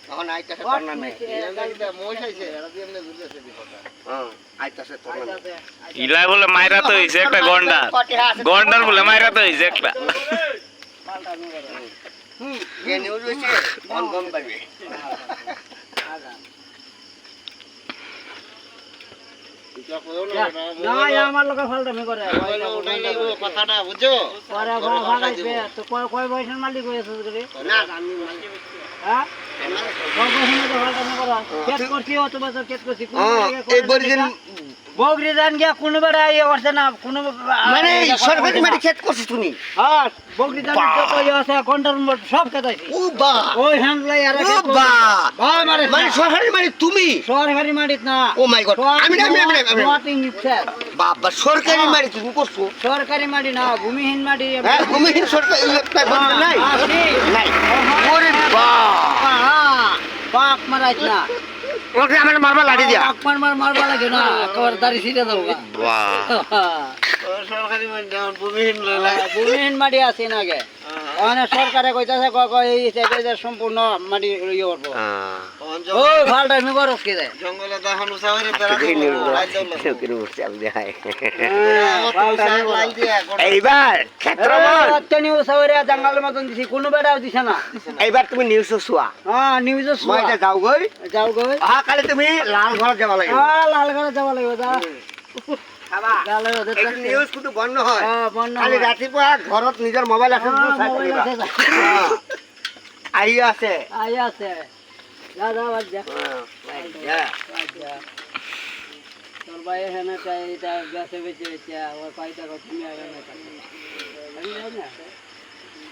এখন আইতাছে তোর নামে মই খাইছে এরা দিয়ে এমনি ঘুরতেছে বিপদটা হ্যাঁ আইতাছে তোর নামে ইলা বলে মাইরা তো হইছে একটা গন্ডা গন্ডার বলে মাইরা তো হইছে একটা যে নিউজ হইছে কোন কোন পাবে না আমার লোকে ফালতামি করে কথাটা বুঝছো পরে ফালাইছে তো কয় পয়সার মালিক হয়েছে করে না আমি মালিক হ্যাঁ কয় পয়সার তো ফালতামি করা কেট করছি অত বছর কেট করছি এই বরিদিন বগরি দান গিয়া কোনো বেড়া ইয়ে করছে না কোনো মানে সরকারি মাটি ক্ষেত করছিস তুমি হ্যাঁ বগরি দান যত ইয়ে আছে ঘন্টার সব খেতাইছি ও বা ওই হ্যান্ডলাই আর ও বা মানে মানে সরকারি মাটি তুমি সরকারি মাটিত না ও মাই গড আমি বাবা সরকারি মাটি তুমি করছো সরকারি মাটি না ভূমিহীন মাটি হ্যাঁ ভূমিহীন সরকারি নাই নাই ওরে বাপ মারাইছ না ওকে আমার মারবা লাঠি দিয়া মারবা লাগে না একবার দাড়ি ছিঁড়ে দেবো সরকারি মাটি ভূমিহীন ভূমিহীন মাটি আছে না আগে ওখানে সরকারে কইতাছে এই সম্পূর্ণ মাটি ইয়ে করবো ওই ভালটা আমি করস কে যায় জঙ্গলে দেখুন উসাওরে এইবার ক্ষেত্রমত অত্যনি উসাওরে জঙ্গলের মতন দিছি কোনো বেড়াও দিছে না এইবার তুমি নিউজ চোৱা হ্যাঁ নিউজ মই এটা যাও গৈ অহা কালি তুমি লাল ঘৰত যাব লাগিব লাল ঘৰত যাব লাগিব যা নিউজ কিন্তু বন্ধ হয় কালি ৰাতিপুৱা ঘৰত নিজৰ মোবাইল আছে আহি আছে যা বাদ যা তোর ভাই এখানে এটা গাছে বেঁচে বেঁচে আবার পাইটা তুমি আগে না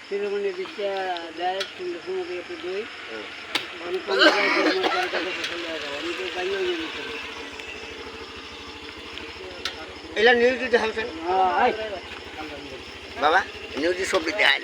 শিরোমণি দিচ্ছে দেয় সময় একটু দুই অনেক এলা নিউজ দিতে হামছেন বাবা নিউজ সব দিতে হয়